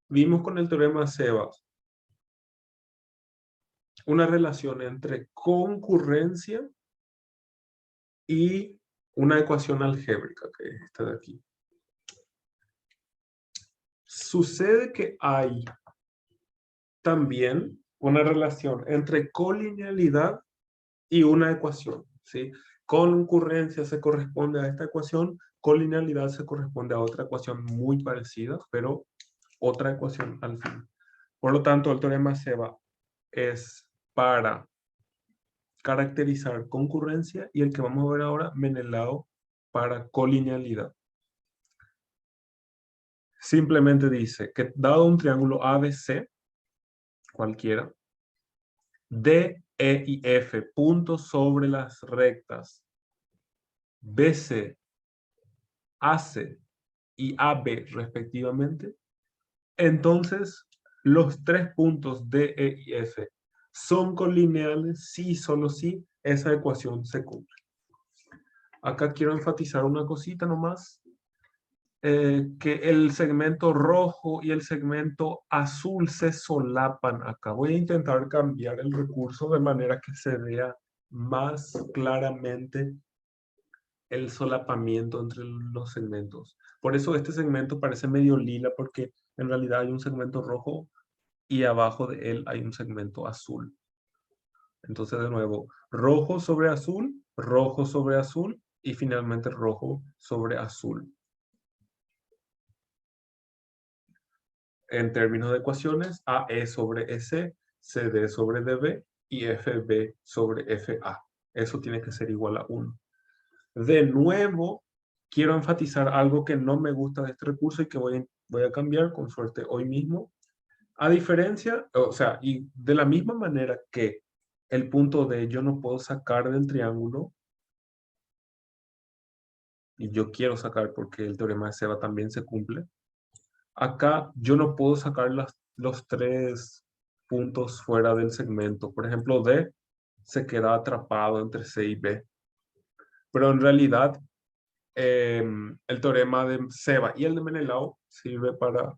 Vimos con el teorema de Sebas una relación entre concurrencia y una ecuación algébrica, que es esta de aquí. Sucede que hay también una relación entre colinealidad y una ecuación, ¿sí? Concurrencia se corresponde a esta ecuación, colinealidad se corresponde a otra ecuación muy parecida, pero otra ecuación al fin. Por lo tanto, el teorema de Sebas es para caracterizar concurrencia y el que vamos a ver ahora, Menelao, para colinealidad. Simplemente dice que dado un triángulo ABC, cualquiera, D, E y F, puntos sobre las rectas BC, AC y AB respectivamente, entonces los tres puntos D, E y F son colineales si solo si esa ecuación se cumple. Acá quiero enfatizar una cosita nomás, que el segmento rojo y el segmento azul se solapan acá. Voy a intentar cambiar el recurso de manera que se vea más claramente el solapamiento entre los segmentos. Por eso este segmento parece medio lila, porque en realidad hay un segmento rojo y abajo de él hay un segmento azul. Entonces, de nuevo, rojo sobre azul y finalmente rojo sobre azul. En términos de ecuaciones, AE sobre EC, CD sobre DB y FB sobre FA. Eso tiene que ser igual a 1. De nuevo, quiero enfatizar algo que no me gusta de este recurso y que voy a cambiar con suerte hoy mismo. A diferencia, o sea, y de la misma manera que el punto D yo no puedo sacar del triángulo, y yo quiero sacar porque el teorema de Sebas también se cumple, acá yo no puedo sacar los tres puntos fuera del segmento. Por ejemplo, D se queda atrapado entre C y B. Pero en realidad, el teorema de Sebas y el de Menelao sirve para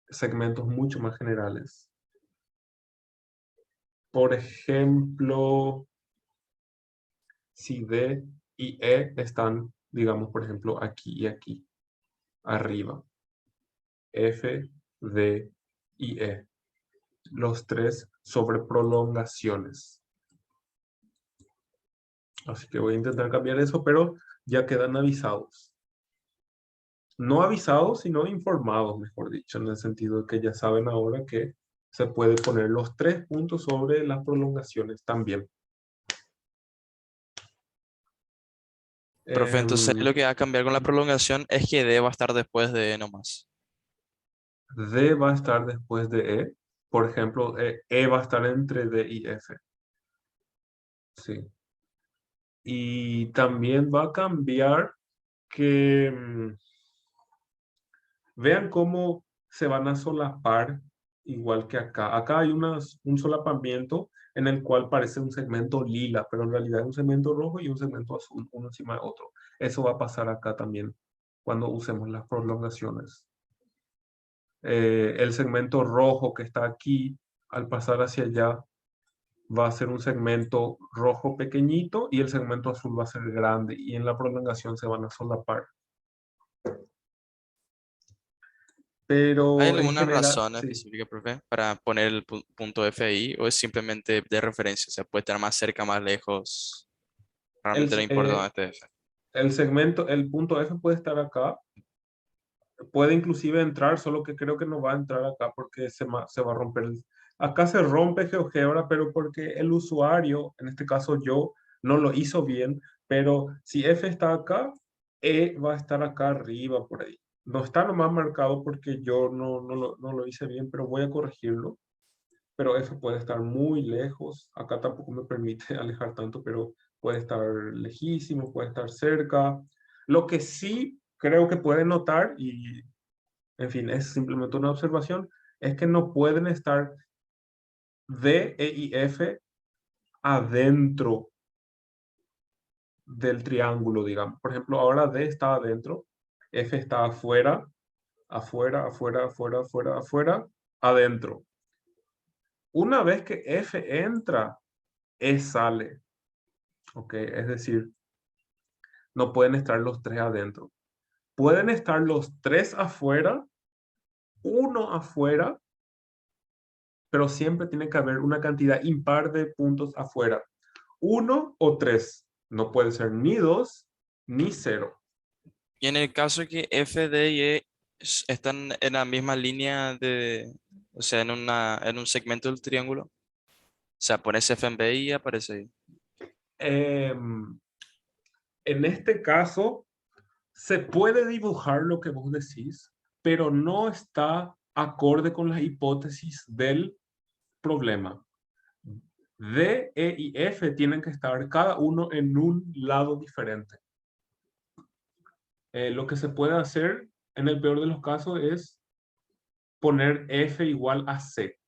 segmentos mucho más generales. Por ejemplo, si D y E están, digamos, por ejemplo, aquí y aquí, arriba. F, D y E. Los tres sobre prolongaciones. Así que voy a intentar cambiar eso, pero ya quedan avisados. No avisados, sino informados, mejor dicho, en el sentido de que ya saben ahora que se puede poner los tres puntos sobre las prolongaciones también. Profe, entonces Em, lo que va a cambiar con la prolongación es que D va a estar después de E nomás. D va a estar después de E. Por ejemplo, E va a estar entre D y F. Sí. Y también va a cambiar que vean cómo se van a solapar igual que acá. Acá hay un solapamiento en el cual parece un segmento lila, pero en realidad es un segmento rojo y un segmento azul, uno encima de otro. Eso va a pasar acá también cuando usemos las prolongaciones. El segmento rojo que está aquí, al pasar hacia allá, va a ser un segmento rojo pequeñito y el segmento azul va a ser grande y en la prolongación se van a solapar. ¿Hay Pero en alguna general, razón sí. específica, profe, para poner el punto F ahí o es simplemente de referencia? O sea, puede estar más cerca, más lejos. El, Realmente no importa dónde esté F. el segmento, el punto F puede estar acá, puede inclusive entrar, solo que creo que no va a entrar acá porque se va a romper. Acá se rompe GeoGebra, pero porque el usuario, en este caso yo, no lo hizo bien, pero si F está acá, E va a estar acá arriba por ahí. No está nomás marcado porque yo no lo hice bien, pero voy a corregirlo. Pero F puede estar muy lejos. Acá tampoco me permite alejar tanto, pero puede estar lejísimo, puede estar cerca. Lo que sí creo que pueden notar, y en fin, es simplemente una observación, es que no pueden estar D, E y F adentro del triángulo, digamos. Por ejemplo, ahora D está adentro, F está afuera, afuera, afuera, afuera, afuera, afuera, adentro. Una vez que F entra, E sale. ¿Ok? Es decir, no pueden estar los tres adentro. Pueden estar los tres afuera, uno afuera, pero siempre tiene que haber una cantidad impar de puntos afuera. 1 o 3. No puede ser ni 2 ni 0. Y en el caso que F, D y E están en la misma línea de, o sea, en un segmento del triángulo, o sea, pones F en B y aparece ahí. En este caso, se puede dibujar lo que vos decís, pero no está acorde con las hipótesis del problema. D, E y F tienen que estar cada uno en un lado diferente. Lo que se puede hacer en el peor de los casos es poner F igual a C.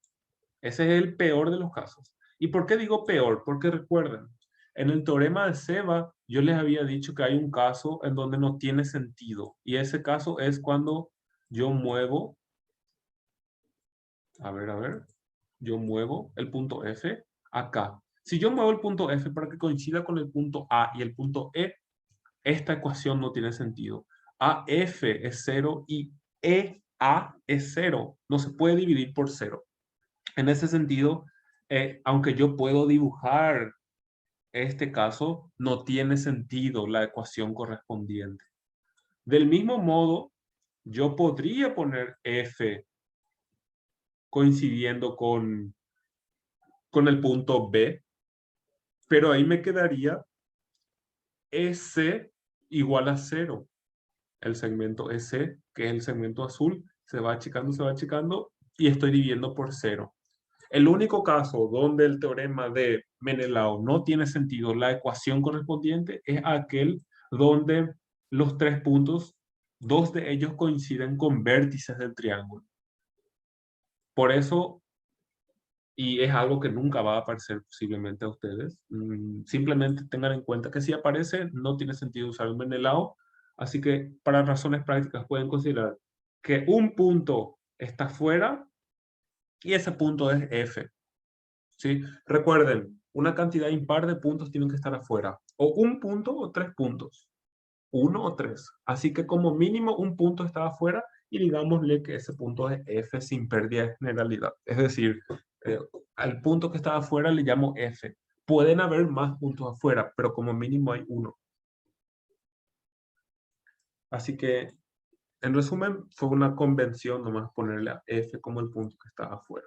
Ese es el peor de los casos. ¿Y por qué digo peor? Porque recuerden, en el teorema de Seba yo les había dicho que hay un caso en donde no tiene sentido. Y ese caso es cuando yo muevo, a ver, yo muevo el punto F acá. Si yo muevo el punto F para que coincida con el punto A y el punto E, esta ecuación no tiene sentido. AF es 0 y EA es 0. No se puede dividir por 0. En ese sentido, aunque yo puedo dibujar este caso, no tiene sentido la ecuación correspondiente. Del mismo modo, yo podría poner F coincidiendo con el punto B, pero ahí me quedaría S igual a 0. El segmento S, que es el segmento azul, se va achicando y estoy dividiendo por 0. El único caso donde el teorema de Menelao no tiene sentido, la ecuación correspondiente, es aquel donde los tres puntos, dos de ellos coinciden con vértices del triángulo. Por eso, y es algo que nunca va a aparecer posiblemente a ustedes, simplemente tengan en cuenta que si aparece, no tiene sentido usar el Menelao. Así que para razones prácticas pueden considerar que un punto está fuera y ese punto es F. ¿Sí? Recuerden, una cantidad impar de puntos tienen que estar afuera. O un punto o 3 puntos. 1 o 3. Así que como mínimo un punto está afuera y digámosle que ese punto es F sin pérdida de generalidad. Es decir, al punto que está afuera le llamo F. Pueden haber más puntos afuera, pero como mínimo hay uno. Así que, en resumen, fue una convención nomás ponerle a F como el punto que está afuera.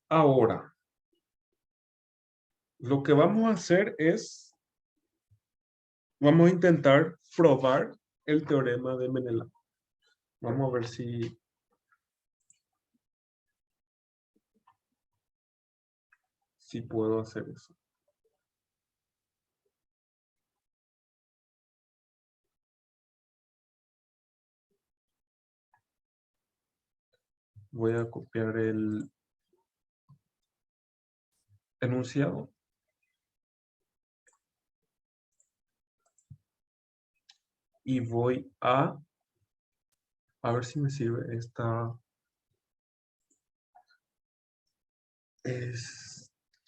Ahora, lo que vamos a hacer es, vamos a intentar probar el teorema de Menelao. Vamos a ver si puedo hacer eso. Voy a copiar el enunciado. Y voy a ver si me sirve este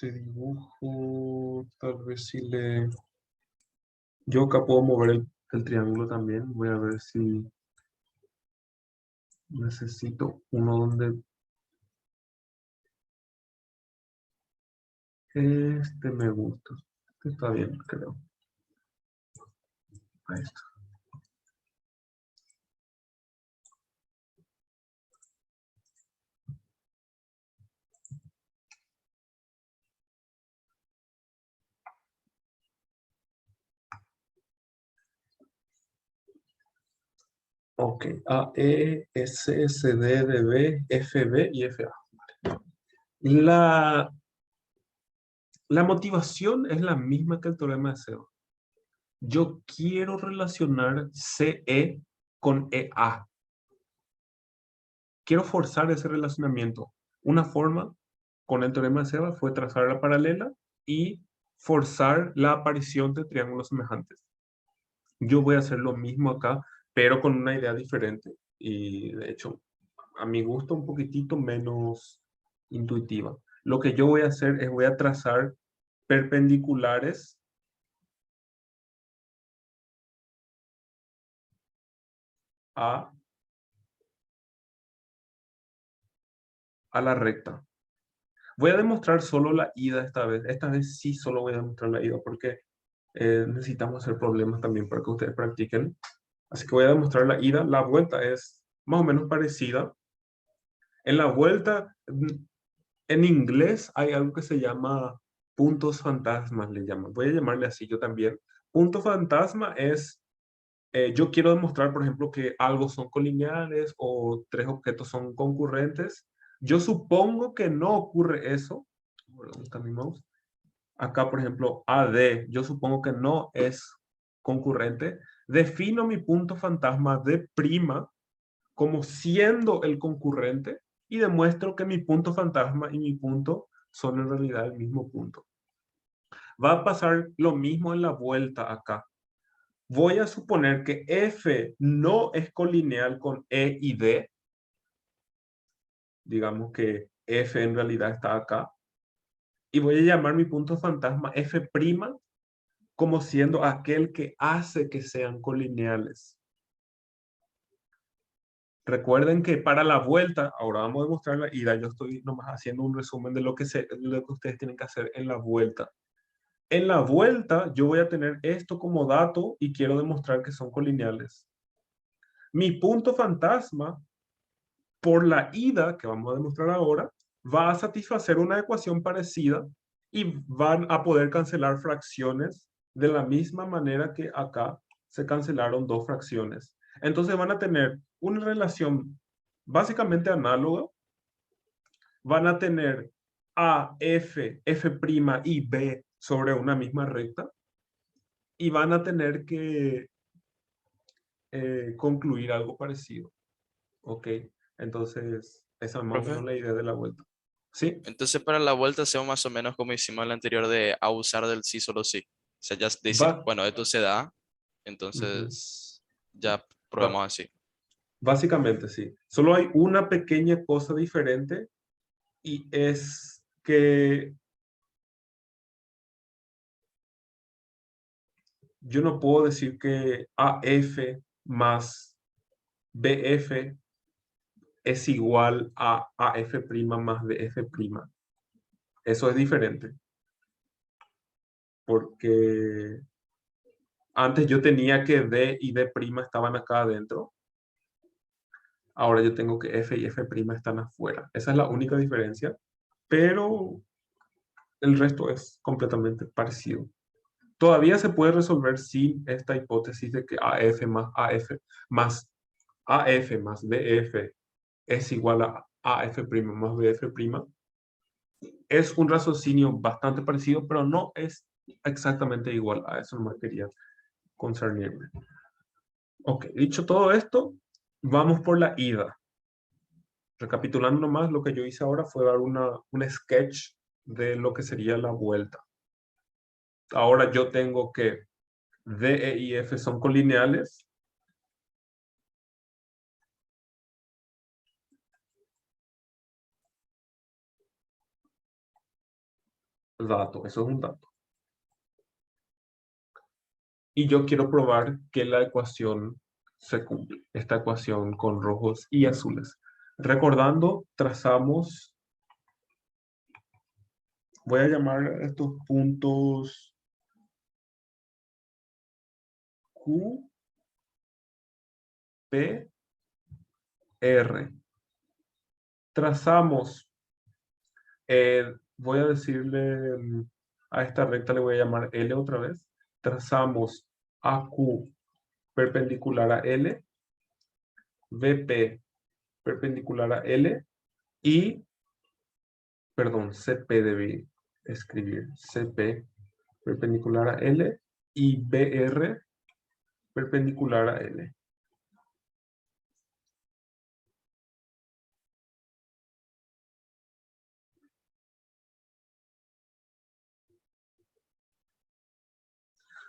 dibujo. Tal vez si le... Yo acá puedo mover el triángulo también. Voy a ver si necesito uno donde... Este me gusta. Este está bien, creo. Ahí está. Ok, A, E, S, S, D, D, B, F, B y F, A. La motivación es la misma que el teorema de Seba. Yo quiero relacionar CE con EA. Quiero forzar ese relacionamiento. Una forma con el teorema de Seba fue trazar la paralela y forzar la aparición de triángulos semejantes. Yo voy a hacer lo mismo acá, pero con una idea diferente y de hecho, a mi gusto, un poquitito menos intuitiva. Lo que yo voy a hacer es voy a trazar perpendiculares a, a la recta. Voy a demostrar solo la ida esta vez. Esta vez sí solo voy a demostrar la ida porque necesitamos hacer problemas también para que ustedes practiquen. Así que voy a demostrar la ida. La vuelta es más o menos parecida. En la vuelta, en inglés hay algo que se llama puntos fantasmas, le llaman. Voy a llamarle así yo también. Punto fantasma es, yo quiero demostrar, por ejemplo, que algo son colineales o tres objetos son concurrentes. Yo supongo que no ocurre eso. ¿Dónde está mi mouse? Acá, por ejemplo, AD, yo supongo que no es concurrente. Defino mi punto fantasma de prima como siendo el concurrente y demuestro que mi punto fantasma y mi punto son en realidad el mismo punto. Va a pasar lo mismo en la vuelta acá. Voy a suponer que F no es colineal con E y D. Digamos que F en realidad está acá. Y voy a llamar mi punto fantasma F' como siendo aquel que hace que sean colineales. Recuerden que para la vuelta, ahora vamos a demostrar la ida, yo estoy nomás haciendo un resumen de lo que ustedes tienen que hacer en la vuelta. En la vuelta yo voy a tener esto como dato y quiero demostrar que son colineales. Mi punto fantasma, por la ida, que vamos a demostrar ahora, va a satisfacer una ecuación parecida y van a poder cancelar fracciones de la misma manera que acá se cancelaron dos fracciones. Entonces van a tener una relación básicamente análoga. Van a tener A, F, F' y B sobre una misma recta y van a tener que concluir algo parecido. ¿Ok? Entonces, esa es más o menos Profe, la idea de la vuelta. ¿Sí? entonces para la vuelta hacemos más o menos como hicimos en la anterior de abusar del sí solo sí. O sea, ya decir, Va, bueno, esto se da, ujú. entonces ya Va- probamos así. Básicamente, sí. Solo hay una pequeña cosa diferente y es que yo no puedo decir que AF más BF es igual a AF' más BF'. Eso es diferente, porque antes yo tenía que D y D' estaban acá adentro, ahora yo tengo que F y F' están afuera. Esa es la única diferencia, pero el resto es completamente parecido. Todavía se puede resolver sin esta hipótesis de que más AF más BF es igual a AF' más BF'. Es un raciocinio bastante parecido, pero no es exactamente igual. A eso no me quería concernirme. Ok, dicho todo esto, vamos por la ida. Recapitulando nomás, lo que yo hice ahora fue dar un sketch de lo que sería la vuelta. Ahora yo tengo que D, E y F son colineales. Dato, eso es un dato. Y yo quiero probar que la ecuación se cumple. Esta ecuación con rojos y azules. Recordando, trazamos, voy a llamar a estos puntos Q, P, R. Trazamos, voy a decirle a esta recta, le voy a llamar L otra vez. Trazamos AQ perpendicular a L, VP perpendicular a L y, perdón, CP debí escribir, CP perpendicular a L y BR perpendicular a L.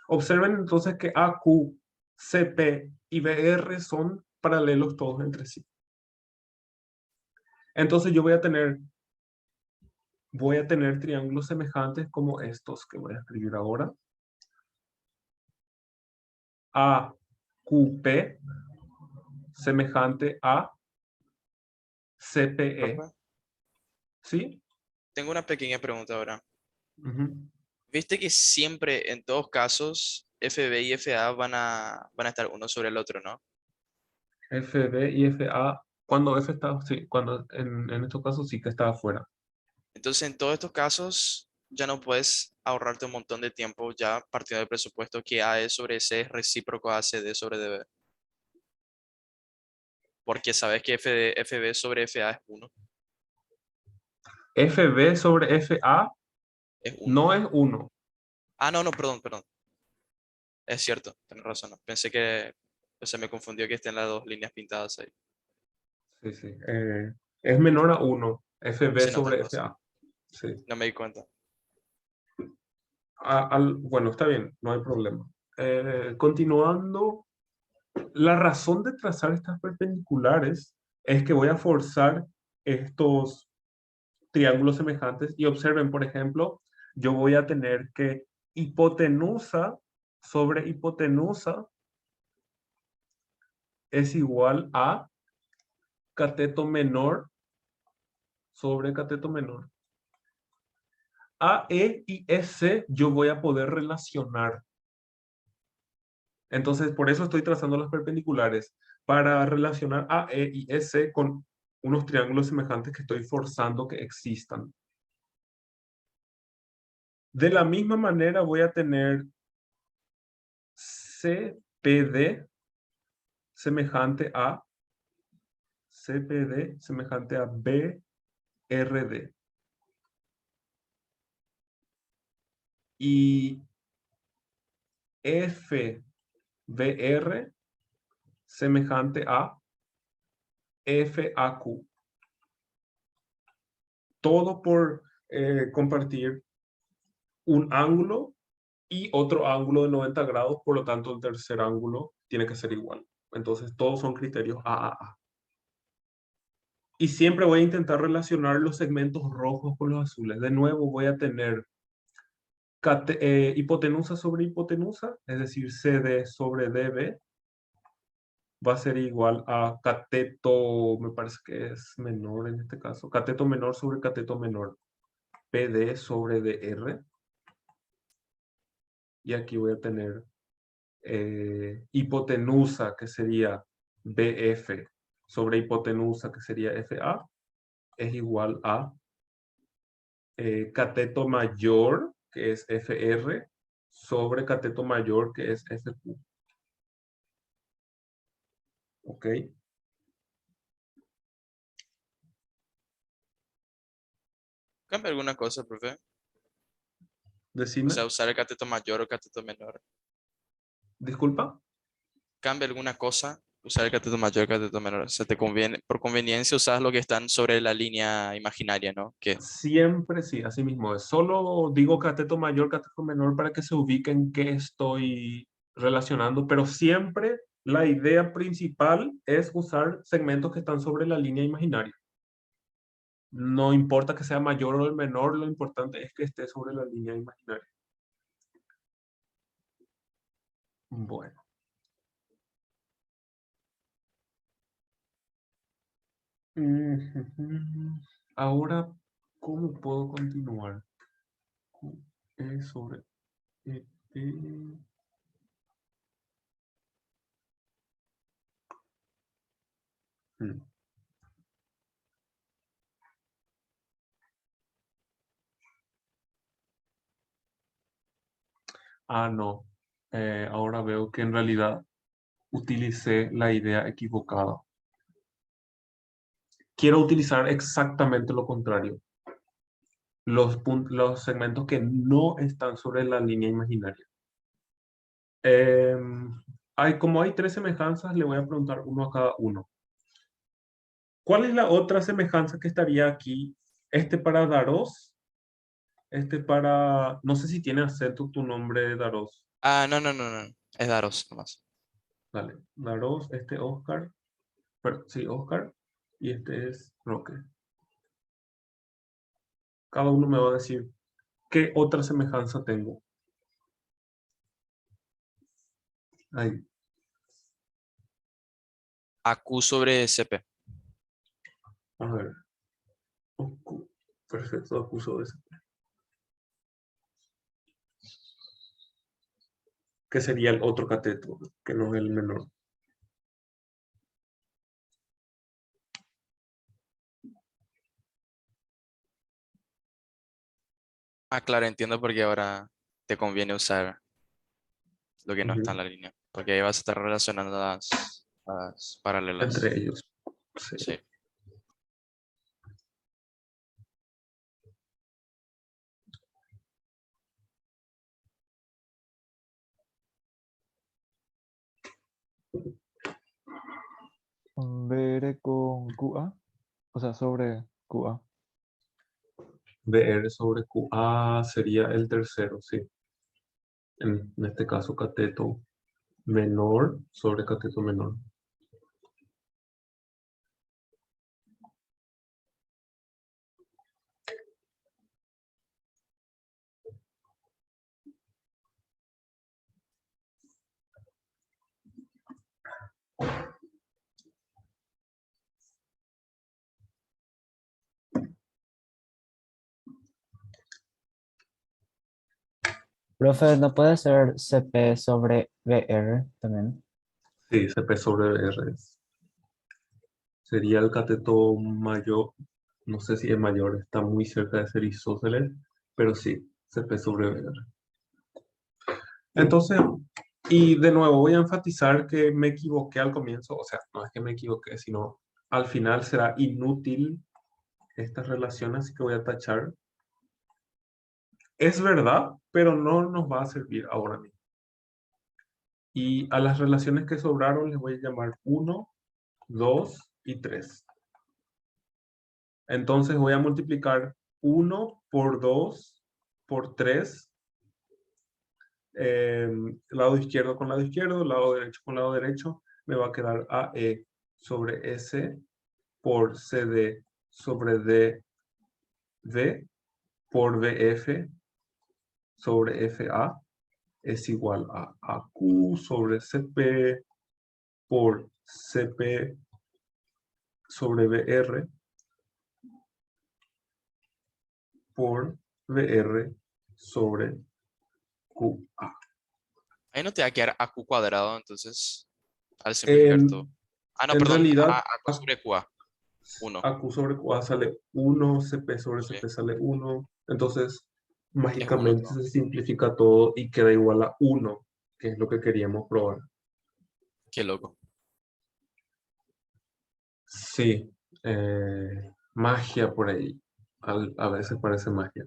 Observen entonces que AQ CP y BR son paralelos todos entre sí. Entonces yo voy a tener triángulos semejantes como estos que voy a escribir ahora. AQP semejante a CPE. Profe, ¿Sí? tengo una pequeña pregunta ahora. Ujú. Viste que siempre, en todos casos, FB y FA van a estar uno sobre el otro, ¿no? FB y FA, cuando F está, sí, cuando en estos casos sí que está afuera. Entonces, en todos estos casos, ya no puedes ahorrarte un montón de tiempo ya partiendo del presupuesto que AE sobre C es recíproco a CD sobre DB. Porque sabes que FB sobre FA es uno. FB sobre FA Es uno. no es uno. Ah, no, no, perdón, perdón. Es cierto, tienes razón. No. Pensé que se me confundió que estén las dos líneas pintadas ahí. Sí, sí. Es menor a uno. FB Sí, no, tienes sobre razón. FA. Sí. No me di cuenta. Bueno, está bien, no hay problema. Continuando, la razón de trazar estas perpendiculares es que voy a forzar estos triángulos semejantes y observen, por ejemplo, yo voy a tener que hipotenusa sobre hipotenusa es igual a cateto menor sobre cateto menor. A, E y S yo voy a poder relacionar. Entonces, por eso estoy trazando las perpendiculares, para relacionar A, E y S con unos triángulos semejantes que estoy forzando que existan. De la misma manera voy a tener CPD semejante a CPD semejante a BRD. Y FBR semejante a FAQ. Todo por compartir un ángulo y otro ángulo de 90 grados, por lo tanto el tercer ángulo tiene que ser igual. Entonces todos son criterios AAA. Y siempre voy a intentar relacionar los segmentos rojos con los azules. De nuevo voy a tener hipotenusa sobre hipotenusa, es decir, CD sobre DB, va a ser igual a cateto, me parece que es menor en este caso, cateto menor sobre cateto menor, PD sobre DR. Y aquí voy a tener hipotenusa, que sería BF, sobre hipotenusa, que sería FA, es igual a cateto mayor, que es FR, sobre cateto mayor, que es FQ. ¿Ok? ¿Cambia alguna cosa, profe? O Decime, sea, usar el cateto mayor o cateto menor. disculpa. ¿Cambia alguna cosa usar el cateto mayor o el cateto menor? O sea, te conviene, por conveniencia usas lo que están sobre la línea imaginaria, ¿no? Que Siempre sí, así mismo es. Solo digo cateto mayor, cateto menor para que se ubiquen qué estoy relacionando, pero siempre la idea principal es usar segmentos que están sobre la línea imaginaria. No importa que sea mayor o el menor, lo importante es que esté sobre la línea imaginaria. Bueno. Ujú. Ahora, ¿cómo puedo continuar? QE sobre EP. Mm. Ah, no. Ahora veo que en realidad utilicé la idea equivocada. Quiero utilizar exactamente lo contrario. Los segmentos que no están sobre la línea imaginaria. Como hay tres semejanzas, le voy a preguntar uno a cada uno. ¿Cuál es la otra semejanza que estaría aquí? Este para Daros, este para... No sé si tiene acento tu nombre, Daros. ah, no, no, no, no. Es daros nomás. Dale, daros este Oscar, pero, sí, Oscar, y este es Roque. Cada uno me va a decir qué otra semejanza tengo. Ahí, AQ sobre CP. a ver. Perfecto, acuso de eso. Que sería el otro cateto, que no es el menor. Ah, claro, entiendo por qué ahora te conviene usar lo que no está en Ujú. la línea. Porque ahí vas a estar relacionando las paralelas. Entre ellos. Sí. Sí. BR con QA, o sea, sobre QA. BR sobre QA sería el tercero, sí. En este caso, cateto menor sobre cateto menor. Profe, ¿no puede ser CP sobre VR también? Sí, CP sobre BR. Sería el cateto mayor, no sé si es mayor, está muy cerca de ser isósceles, pero sí, CP sobre BR. Entonces, y de nuevo voy a enfatizar que me equivoqué al comienzo, o sea, no es que me equivoqué, sino al final será inútil estas relaciones, así que voy a tachar. Es verdad, pero no nos va a servir ahora mismo. Y a las relaciones que sobraron les voy a llamar 1, 2 y 3. Entonces voy a multiplicar 1 por 2 por 3, lado izquierdo con lado izquierdo, lado derecho con lado derecho, me va a quedar AE sobre S por CD sobre DV por BF sobre FA es igual a AQ sobre CP por CP sobre BR por BR sobre QA. Ahí no te va a quedar AQ cuadrado, entonces, al simplificar todo. En, Ah, no, en perdón, realidad, AQ sobre QA. 1. AQ sobre QA sale 1, CP sobre Sí, CP sale 1. Entonces, es 1 mágicamente todo. se simplifica todo y queda igual a 1, que es lo que queríamos probar. Qué loco. Sí, magia por ahí. A veces parece magia.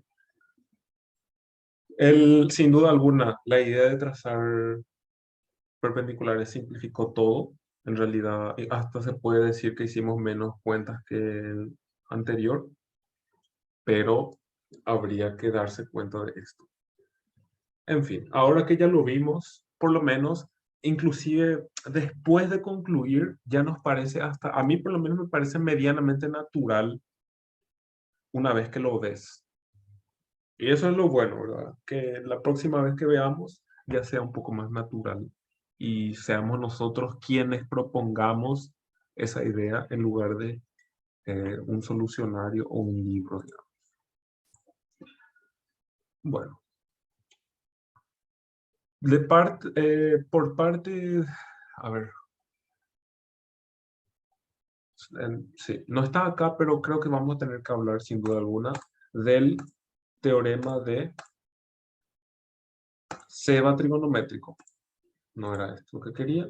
Sin duda alguna, la idea de trazar perpendiculares simplificó todo. En realidad, hasta se puede decir que hicimos menos cuentas que el anterior, pero habría que darse cuenta de esto. En fin, ahora que ya lo vimos, por lo menos, inclusive después de concluir, ya nos parece hasta, a mí por lo menos me parece medianamente natural una vez que lo ves. Y eso es lo bueno, ¿verdad? Que la próxima vez que veamos ya sea un poco más natural y seamos nosotros quienes propongamos esa idea en lugar de un solucionario o un libro, digamos. Bueno, por parte, a ver, sí, no está acá, pero creo que vamos a tener que hablar sin duda alguna del teorema de Seba trigonométrico. No era esto que quería,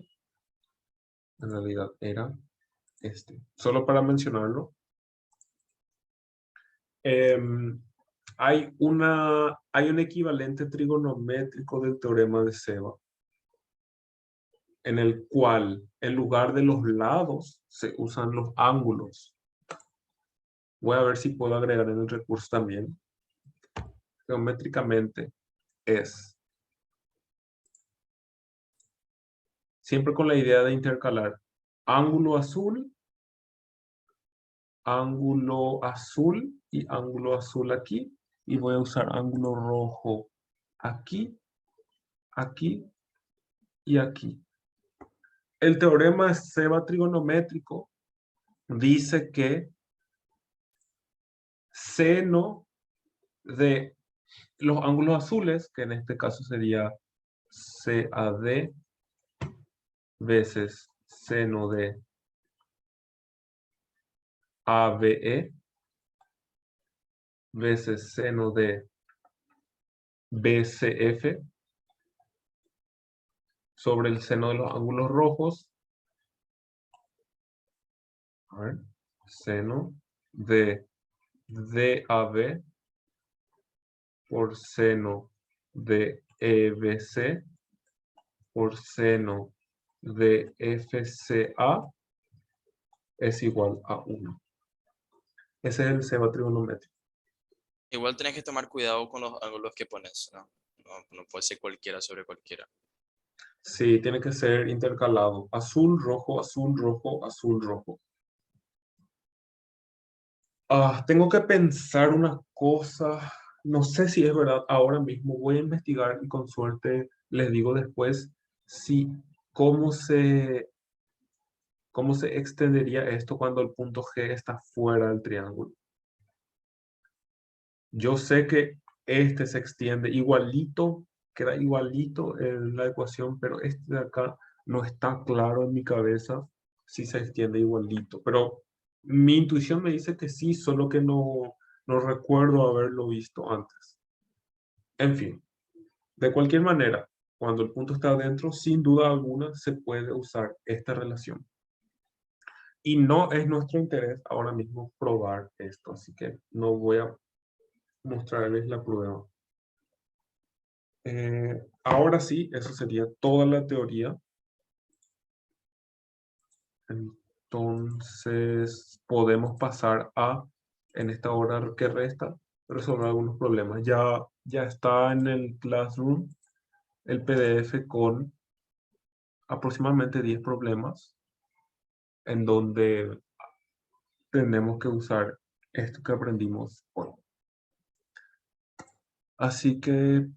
en realidad era este. Solo para mencionarlo, em, hay un equivalente trigonométrico del teorema de Seba, en el cual en lugar de los lados se usan los ángulos. Voy a ver si puedo agregar en el recurso también. Geométricamente es siempre con la idea de intercalar ángulo azul y ángulo azul aquí. Y voy a usar ángulo rojo aquí, aquí y aquí. El teorema de Seba trigonométrico dice que seno de los ángulos azules, que en este caso sería CAD veces seno de ABE veces seno de BCF sobre el seno de los ángulos rojos. A ver, seno de DAB por seno de EBC por seno de FCA es igual a 1. Ese es el seno trigonométrico. Igual tenés que tomar cuidado con los ángulos que pones, ¿no? No puede ser cualquiera sobre cualquiera. Sí, tiene que ser intercalado. Azul, rojo, azul, rojo, azul, rojo. Tengo que pensar una cosa. No sé si es verdad ahora mismo. Voy a investigar y con suerte les digo después si cómo se extendería esto cuando el punto G está fuera del triángulo. Yo sé que este se extiende igualito, queda igualito en la ecuación, pero este de acá no está claro en mi cabeza si se extiende igualito. Pero mi intuición me dice que sí, solo que no recuerdo haberlo visto antes. En fin, de cualquier manera, cuando el punto está adentro, sin duda alguna se puede usar esta relación. Y no es nuestro interés ahora mismo probar esto, así que no voy a mostrarles la prueba. Ahora sí, eso sería toda la teoría. Entonces, podemos pasar a, en esta hora que resta, resolver algunos problemas. Ya está en el Classroom el PDF con aproximadamente 10 problemas en donde tenemos que usar esto que aprendimos hoy. Así que